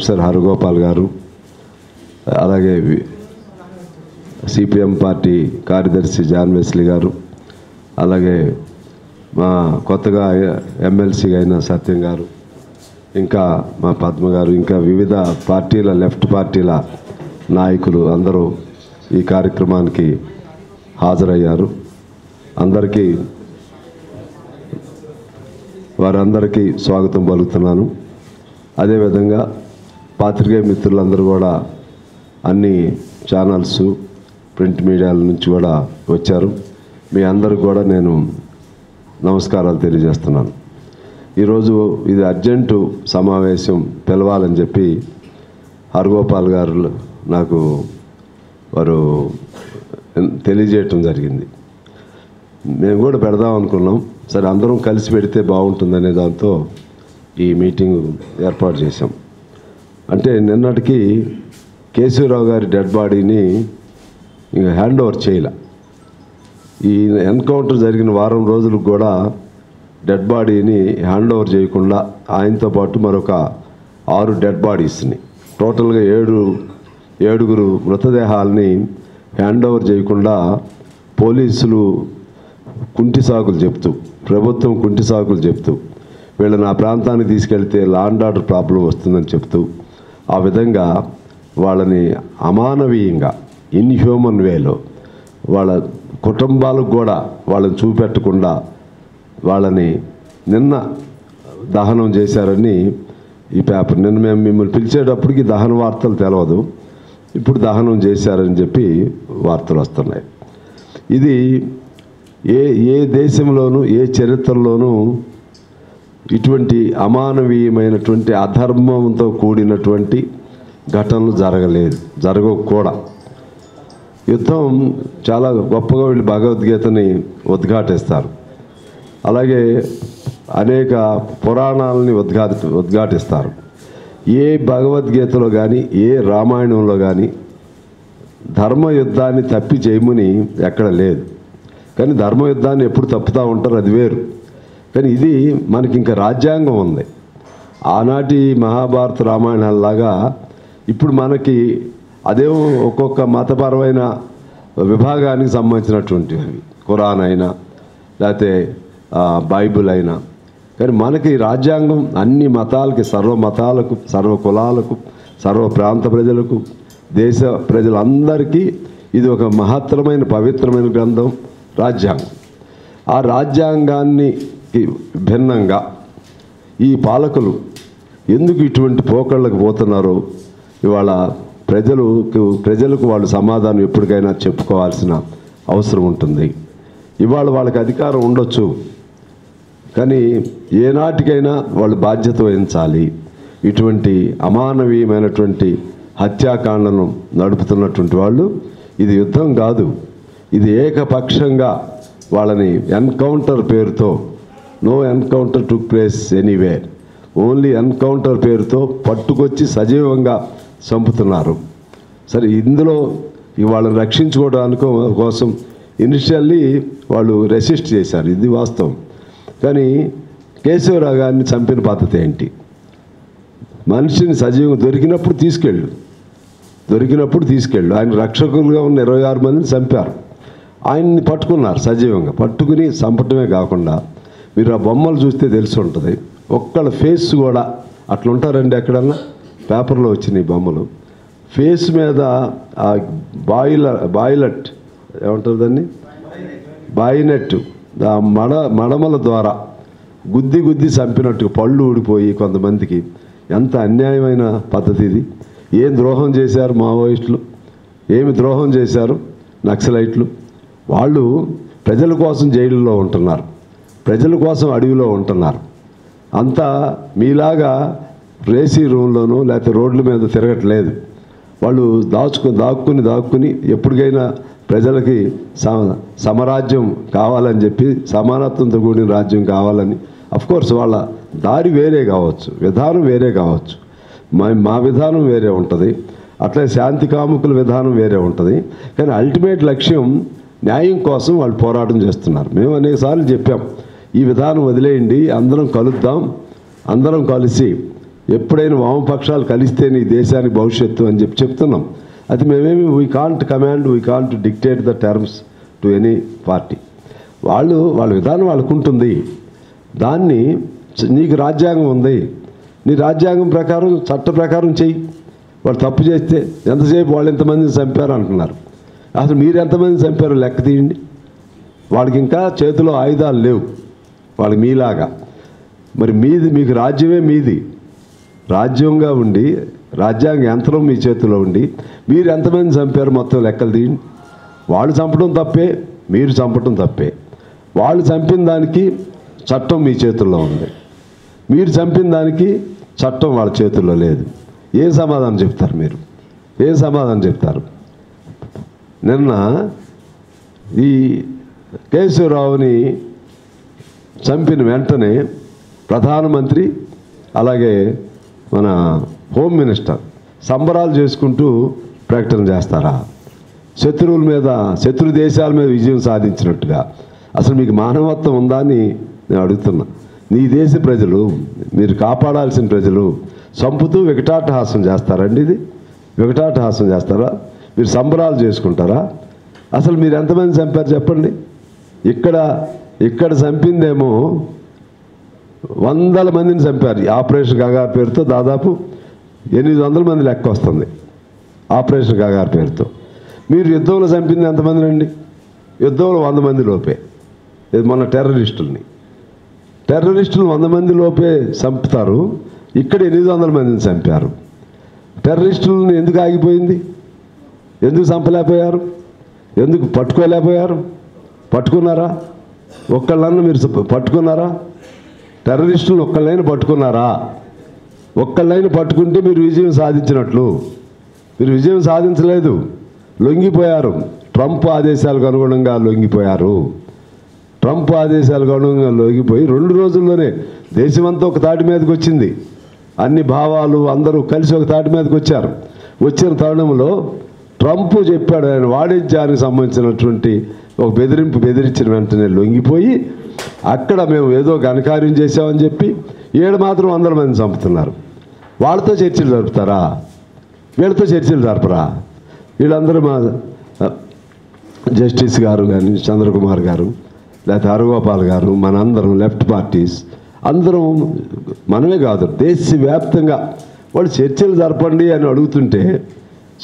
Professor Haragopal గారు, అలాగే CPM party కార్యదర్శి జాన్ వెస్లీ గారు, అలాగే మా కొత్తగా ఎమ్మెల్సీ అయిన సత్యం గారు, ఇంకా మా పద్మ గారు, ఇంకా వివిధ పార్టీల లెఫ్ట్ పార్టీల నాయకులు అందరూ ఈ కార్యక్రమానికి హాజరయ్యారు. వారందరికీ స్వాగతం పలుకుతున్నాను. అదేవిధంగా పాత్రికేయ మిత్రులందరూ కూడా అన్ని ఛానల్స్, ప్రింట్ మీడియాల నుంచి కూడా వచ్చారు. మీ అందరికి కూడా నేను నమస్కారాలు తెలియజేస్తున్నాను. ఈరోజు ఇది అర్జెంటు సమావేశం పిలవాలని చెప్పి హరగోపాల్ గారు నాకు వారు తెలియజేయటం జరిగింది. మేము కూడా పెడదాం అనుకున్నాం. సరే, అందరం కలిసి పెడితే బాగుంటుందనే దాంతో ఈ మీటింగ్ ఏర్పాటు చేశాం. అంటే నిన్నటికి కేశవరావు గారి డెడ్ బాడీని ఇంకా హ్యాండ్ ఓవర్ చేయాల. ఈ ఎన్కౌంటర్ జరిగిన వారం రోజులకు కూడా డెడ్ బాడీని హ్యాండ్ ఓవర్ చేయకుండా ఆయనతో పాటు మరొక 6 డెడ్ బాడీస్ని, టోటల్గా 7 మృతదేహాలని హ్యాండ్ ఓవర్ చేయకుండా పోలీసులు కుంటి సాకులు చెప్తూ, ప్రభుత్వం కుంటి సాకులు చెప్తూ, వీళ్ళని ఆ ప్రాంతానికి తీసుకెళ్తే లా అండ్ ఆర్డర్ ప్రాబ్లం వస్తుందని చెప్తూ, ఆ విధంగా వాళ్ళని అమానవీయంగా ఇన్హ్యూమన్ వేలో వాళ్ళ కుటుంబాలకు కూడా వాళ్ళని చూపెట్టకుండా వాళ్ళని నిన్న దహనం చేశారని ఈ పేపర్, నిన్న మేము మిమ్మల్ని పిలిచేటప్పటికి దహన వార్తలు తెలవదు, ఇప్పుడు దహనం చేశారని చెప్పి వార్తలు వస్తున్నాయి. ఇది ఏ దేశంలోనూ ఏ చరిత్రలోనూ ఇటువంటి అమానవీయమైనటువంటి అధర్మంతో కూడినటువంటి ఘటనలు జరగవు కూడా. యుద్ధం చాలా గొప్పగా వీళ్ళు భగవద్గీతని ఉద్ఘాటిస్తారు, అలాగే అనేక పురాణాలని ఉద్ఘాటిస్తారు. ఏ భగవద్గీతలో కానీ ఏ రామాయణంలో కానీ ధర్మయుద్ధాన్ని తప్పి చేయమని ఎక్కడ లేదు. కానీ ధర్మయుద్ధాన్ని ఎప్పుడు తప్పుతూ ఉంటారు, అది వేరు. కానీ ఇది మనకి ఇంకా రాజ్యాంగం ఉంది. ఆనాటి మహాభారత రామాయణాలలాగా ఇప్పుడు మనకి అదేమో ఒక్కొక్క మతపరమైన విభాగానికి సంబంధించినటువంటివి, ఖురాన్ అయినా లేకపోతే బైబిల్ అయినా. కానీ మనకి రాజ్యాంగం అన్ని మతాలకి, సర్వ మతాలకు, సర్వ కులాలకు, సర్వ ప్రాంత ప్రజలకు, దేశ ప్రజలందరికీ ఇది ఒక మహత్తరమైన పవిత్రమైన గ్రంథం రాజ్యాంగం. ఆ రాజ్యాంగాన్ని భిన్నంగా ఈ పాలకులు ఎందుకు ఇటువంటి పోకళ్ళకు పోతున్నారో ఇవాళ ప్రజలకు వాళ్ళు సమాధానం ఎప్పటికైనా చెప్పుకోవాల్సిన అవసరం ఉంటుంది. ఇవాళ వాళ్ళకి అధికారం ఉండొచ్చు, కానీ ఏనాటికైనా వాళ్ళు బాధ్యత వహించాలి. ఇటువంటి అమానవీయమైనటువంటి హత్యాకాండను నడుపుతున్నటువంటి వాళ్ళు, ఇది యుద్ధం కాదు, ఇది ఏకపక్షంగా వాళ్ళని ఎన్కౌంటర్ పేరుతో, no encounter took place anywhere, only encounter పేరుతో పట్టుకొచ్చి సజీవంగా చంపుతున్నారు. సరే, ఇందులో వాళ్ళని రక్షించుకోవడానికి కోసం ఇనిషియల్లీ వాళ్ళు రెసిస్ట్ చేశారు, ఇది వాస్తవం. కానీ కేశవరావు గారిని చంపిన పద్ధతి ఏంటి? మనిషిని సజీవంగా దొరికినప్పుడు తీసుకెళ్ళు. ఆయన రక్షకులుగా ఉన్న 26 మందిని చంపారు. ఆయన్ని పట్టుకున్నారు సజీవంగా. పట్టుకుని చంపటమే కాకుండా మీరు ఆ బొమ్మలు చూస్తే తెలిసి ఉంటుంది, ఒక్కళ్ళ ఫేస్ కూడా అట్లా ఉంటారండి. ఎక్కడన్నా పేపర్లో వచ్చినాయి బొమ్మలు. ఫేస్ మీద ఆ బాయిలెట్ ఏమంటారు దాన్ని, బాయినెట్, ఆ మడమల ద్వారా గుద్ది చంపినట్టుగా పళ్ళు ఊడిపోయి కొంతమందికి. ఎంత అన్యాయమైన పద్ధతి ఇది! ఏం ద్రోహం చేశారు మావోయిస్టులు, ఏమి ద్రోహం చేశారు నక్సలైట్లు? వాళ్ళు ప్రజల కోసం జైలులో ఉంటున్నారు, ప్రజల కోసం అడవిలో ఉంటున్నారు. అంతా మీలాగా రేసీ రూమ్లోనూ లేకపోతే రోడ్ల మీద తిరగట్లేదు. వాళ్ళు దాక్కుని ఎప్పటికైనా ప్రజలకి సమరాజ్యం కావాలని చెప్పి, సమానత్వంతో కూడిన రాజ్యం కావాలని. అఫ్కోర్స్ వాళ్ళ దారి వేరే కావచ్చు, విధానం వేరే కావచ్చు, మా విధానం వేరే ఉంటుంది, అట్లే శాంతి కాముకుల విధానం వేరే ఉంటుంది. కానీ అల్టిమేట్ లక్ష్యం న్యాయం కోసం వాళ్ళు పోరాటం చేస్తున్నారు. మేము అనేకసార్లు చెప్పాం, ఈ విధానం వదిలేయండి, అందరం కలుద్దాం, అందరం కలిసి ఎప్పుడైనా వామపక్షాలు కలిస్తేనే ఈ దేశానికి భవిష్యత్తు అని చెప్తున్నాం. అది మేమేమి we can't command, we can't dictate the terms to any party. వాళ్ళ విధానం వాళ్ళకు ఉంటుంది. దాన్ని నీకు రాజ్యాంగం ఉంది, నీ రాజ్యాంగం ప్రకారం చట్ట ప్రకారం చెయ్యి. వాళ్ళు తప్పు చేస్తే ఎంతసేపు వాళ్ళు ఎంతమందిని చంపారు అంటున్నారు. అసలు మీరు ఎంతమందిని చంపారో లెక్క తీయండి. వాళ్ళకి ఇంకా చేతిలో ఆయుధాలు లేవు వాళ్ళకి మీలాగా. మరి మీకు రాజ్యమే మీది, రాజ్యంగా ఉండి రాజ్యాంగ యంత్రం మీ చేతిలో ఉండి మీరు ఎంతమంది చంపారు మొత్తం లెక్కలు తీయండి. వాళ్ళు చంపడం తప్పే, మీరు చంపడం తప్పే. వాళ్ళు చంపిన దానికి చట్టం మీ చేతుల్లో ఉంది, మీరు చంపిన దానికి చట్టం వాళ్ళ చేతుల్లో లేదు. ఏం సమాధానం చెప్తారు మీరు? ఏం సమాధానం చెప్తారు? నిన్న ఈ కేశవరావుని చంపిన వెంటనే ప్రధానమంత్రి అలాగే మన హోమ్ మినిస్టర్ సంబరాలు చేసుకుంటూ ప్రకటన చేస్తారా? శత్రువుల మీద, శత్రు దేశాల మీద విజయం సాధించినట్టుగా. అసలు మీకు మానవత్వం ఉందా అని నేను అడుగుతున్నా. నీ దేశ ప్రజలు, మీరు కాపాడాల్సిన ప్రజలు చంపుతూ వికటాటహాసం చేస్తారండి. ఇది వికటాటహాసం చేస్తారా? మీరు సంబరాలు చేసుకుంటారా? అసలు మీరు ఎంతమంది చంపారు చెప్పండి? ఇక్కడ చంపిందేమో వందల మందిని చంపారు. ఆపరేషన్ గగార్ పేరుతో దాదాపు 800 మంది లెక్క వస్తుంది ఆపరేషన్ గగార్ పేరుతో. మీరు యుద్ధంలో చంపింది ఎంతమంది అండి? యుద్ధంలో 100 మంది లోపే. ఇది మొన్న టెర్రరిస్టులు 100 మంది లోపే చంపుతారు. ఇక్కడ 800 మందిని చంపారు. టెర్రరిస్టులను ఎందుకు ఆగిపోయింది? ఎందుకు చంపలేకపోయారు? ఎందుకు పట్టుకోలేకపోయారు? పట్టుకున్నారా? ఒక్కళ్ళన్నా మీరు పట్టుకున్నారా? టెర్రరిస్టులను ఒక్కళ్ళైనా పట్టుకున్నారా? ఒక్కళ్ళైనా పట్టుకుంటే మీరు విజయం సాధించినట్లు. మీరు విజయం సాధించలేదు, లొంగిపోయారు. ట్రంప్ ఆదేశాలకు అనుగుణంగా లొంగిపోయారు. ట్రంప్ ఆదేశాలకు అనుగుణంగా లొంగిపోయి 2 రోజుల్లోనే దేశమంతా ఒక తాటి మీదకి వచ్చింది. అన్ని భావాలు అందరూ కలిసి ఒక తాటి మీదకి వచ్చారు. వచ్చిన తరుణంలో ట్రంప్ చెప్పాడు, ఆయన వాణిజ్యానికి సంబంధించినటువంటి ఒక బెదిరించిన వెంటనే లొంగిపోయి అక్కడ మేము ఏదో ఘనకార్యం చేసామని చెప్పి మాత్రం 100 మంది చంపుతున్నారు. వాళ్ళతో చర్చలు జరుపుతారా? వీళ్ళతో చర్చలు జరపరా? వీళ్ళందరూ మా జస్టిస్ గారు కానీ, చంద్రకుమార్ గారు, లేకపోతే హరగోపాల్ గారు, మనందరం లెఫ్ట్ పార్టీస్ అందరం, మనమే కాదు దేశవ్యాప్తంగా వాళ్ళు చర్చలు జరపండి అని అడుగుతుంటే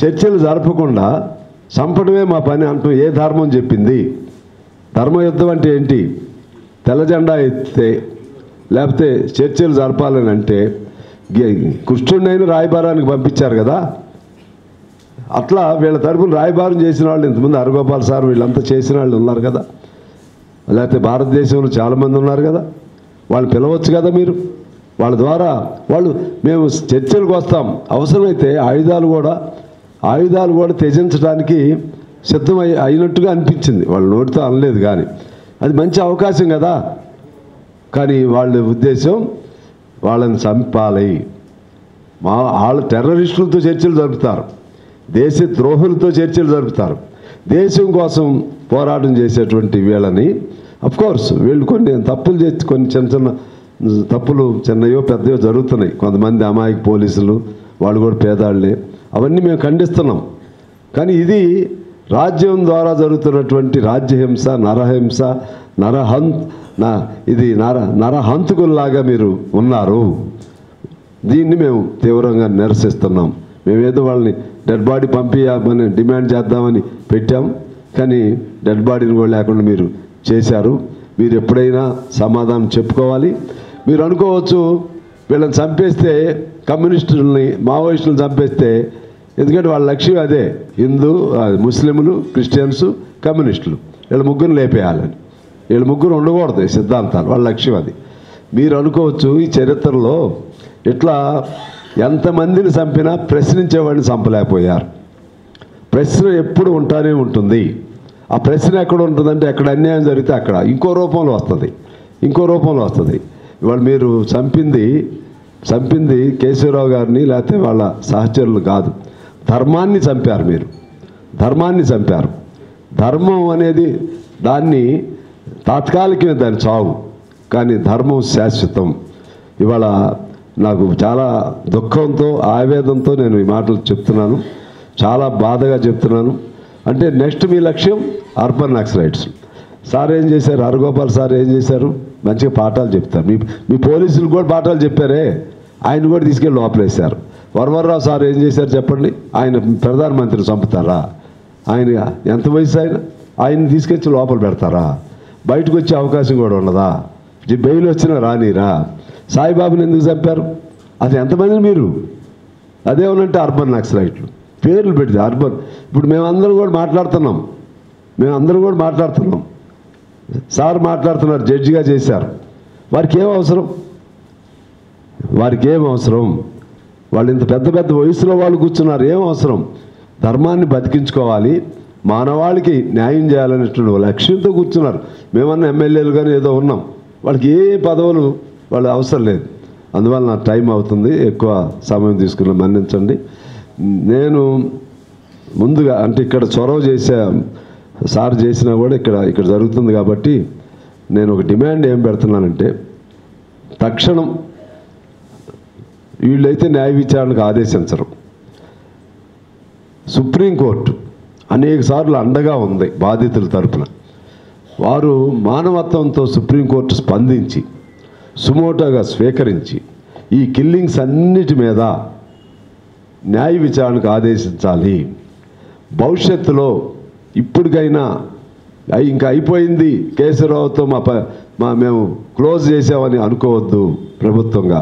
చర్చలు జరపకుండా చంపడమే మా పని అంటూ ఏ ధర్మం చెప్పింది? ధర్మయుద్ధం అంటే ఏంటి? తెల్ల జెండా ఎత్తితే లేకపోతే చర్చలు జరపాలని అంటే కృష్ణుడినైనా రాయబారానికి పంపించారు కదా. అట్లా వీళ్ళ తరపున రాయబారం చేసిన వాళ్ళు ఇంతమంది, హరగోపాల్ సార్ వీళ్ళంతా చేసిన వాళ్ళు ఉన్నారు కదా. లేకపోతే భారతదేశంలో చాలామంది ఉన్నారు కదా. వాళ్ళు పిలవచ్చు కదా మీరు. వాళ్ళ ద్వారా మేము చర్చలకు వస్తాం, అవసరమైతే ఆయుధాలు కూడా త్యజించడానికి సిద్ధం అయినట్టుగా అనిపించింది. వాళ్ళు నోటితో అనలేదు కానీ అది మంచి అవకాశం కదా. కానీ వాళ్ళ ఉద్దేశం వాళ్ళని చంపాలి. వాళ్ళ టెర్రరిస్టులతో చర్చలు జరుపుతారు, దేశ ద్రోహులతో చర్చలు జరుపుతారు. దేశం కోసం పోరాటం చేసేటువంటి వీళ్ళని అఫ్కోర్స్ వీళ్ళు కొన్ని తప్పులు చేసి కొన్ని చిన్న తప్పులు చిన్నయో పెద్దయో జరుగుతున్నాయి. కొంతమంది అమాయక పోలీసులు వాళ్ళు కూడా పేదాళ్లే, అవన్నీ మేము ఖండిస్తున్నాం. కానీ ఇది రాజ్యం ద్వారా జరుగుతున్నటువంటి రాజ్యహింస, నరహింస, ఇది నరహంతకుల్లాగా మీరు ఉన్నారు. దీన్ని మేము తీవ్రంగా నిరసిస్తున్నాం. మేమేదో వాళ్ళని డెడ్ బాడీ పంపించమని డిమాండ్ చేద్దామని పెట్టాం, కానీ డెడ్ బాడీని కూడా లేకుండా మీరు చేశారు. మీరు ఎప్పుడైనా సమాధానం చెప్పుకోవాలి. మీరు అనుకోవచ్చు వీళ్ళని చంపేస్తే, కమ్యూనిస్టులని మావోయిస్టులను చంపేస్తే, ఎందుకంటే వాళ్ళ లక్ష్యం అదే, ముస్లింలు, క్రిస్టియన్స్, కమ్యూనిస్టులు వీళ్ళ ముగ్గురు లేపేయాలని. వీళ్ళ ముగ్గురు ఉండకూడదు సిద్ధాంతాలు, వాళ్ళ లక్ష్యం అది. మీరు అనుకోవచ్చు ఈ చరిత్రలో ఇట్లా ఎంతమందిని చంపినా ప్రశ్నించేవాడిని చంపలేకపోయారు. ప్రశ్న ఎప్పుడు ఉంటానే ఉంటుంది. ఆ ప్రశ్న ఎక్కడ ఉంటుందంటే ఎక్కడ అన్యాయం జరిగితే అక్కడ ఇంకో రూపంలో వస్తుంది. ఇవాళ మీరు చంపింది కేశవరావు గారిని లేకపోతే వాళ్ళ సహచరులు కాదు, ధర్మాన్ని చంపారు. మీరు ధర్మాన్ని చంపారు. ధర్మం అనేది దాన్ని తాత్కాలికమే దాని చావు, కానీ ధర్మం శాశ్వతం. ఇవాళ నాకు చాలా దుఃఖంతో ఆవేదనతో నేను ఈ మాటలు చెప్తున్నాను, చాలా బాధగా చెప్తున్నాను. అంటే నెక్స్ట్ మీ లక్ష్యం అర్బన్ నక్సలైట్స్. సార్ ఏం చేశారు, హరగోపాల్ సార్ ఏం చేశారు, మంచిగా పాఠాలు చెప్తారు. మీ పోలీసులు కూడా పాఠాలు చెప్పారే, ఆయన కూడా తీసుకెళ్ళి లోపలేశారు. వరవరరావు సార్ ఏం చేశారు చెప్పండి, ఆయన ప్రధానమంత్రిని చంపుతారా? ఆయన ఎంత వయసు ఆయన తీసుకొచ్చి లోపల పెడతారా? బయటకు వచ్చే అవకాశం కూడా ఉండదా? బెయిల్ వచ్చినా రానిరా? సాయిబాబుని ఎందుకు చంపారు? అది ఎంతమంది మీరు అదేమనంటే అర్బన్ నక్సలైట్లు పేర్లు పెడితే అర్బన్. ఇప్పుడు మేమందరం కూడా మాట్లాడుతున్నాం, సార్ మాట్లాడుతున్నారు, జడ్జిగా చేశారు. వారికి ఏం అవసరం? వాళ్ళు ఇంత పెద్ద పెద్ద వయసులో వాళ్ళు కూర్చున్నారు, ఏం అవసరం? ధర్మాన్ని బతికించుకోవాలి, మానవాళికి న్యాయం చేయాలనేటువంటి లక్ష్యంతో కూర్చున్నారు. మేమన్నా ఎమ్మెల్యేలు కానీ ఏదో ఉన్నాం, వాళ్ళకి ఏ పదవులు వాళ్ళు అవసరం లేదు. అందువల్ల నా టైం అవుతుంది, ఎక్కువ సమయం తీసుకున్న మన్నించండి. నేను ముందుగా అంటే ఇక్కడ చొరవ సార్ చేసినా కూడా ఇక్కడ జరుగుతుంది కాబట్టి నేను ఒక డిమాండ్ ఏం పెడుతున్నానంటే, తక్షణం వీళ్ళైతే న్యాయ విచారణకు ఆదేశించరు. సుప్రీంకోర్టు అనేక సార్లు అండగా ఉంది బాధితుల తరపున. వారు మానవత్వంతో సుప్రీంకోర్టు స్పందించి సుమోటోగా స్వీకరించి ఈ కిల్లింగ్స్ అన్నిటి మీద న్యాయ విచారణకు ఆదేశించాలి. భవిష్యత్తులో ఇప్పటికైనా ఇంకా అయిపోయింది, కేశవరావుతో మేము క్లోజ్ చేసామని అనుకోవద్దు. ప్రభుత్వంగా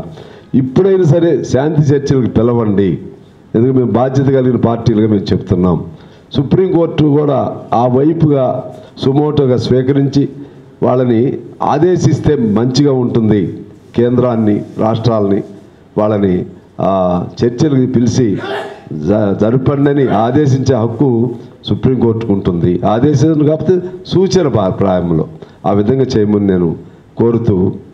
ఇప్పుడైనా సరే శాంతి చర్చలకు పిలవండి. ఎందుకంటే మేము బాధ్యత కలిగిన పార్టీలుగా మేము చెప్తున్నాం. సుప్రీంకోర్టు కూడా ఆ వైపుగా సుమోటోగా స్వీకరించి వాళ్ళని ఆదేశిస్తే మంచిగా ఉంటుంది. కేంద్రాన్ని, రాష్ట్రాలని వాళ్ళని చర్చలకు పిలిచి జరపండి ఆదేశించే హక్కు సుప్రీంకోర్టుకు ఉంటుంది. ఆదేశం కాకపోతే సూచన ప్రాయంలో ఆ విధంగా చేయమని నేను కోరుతూ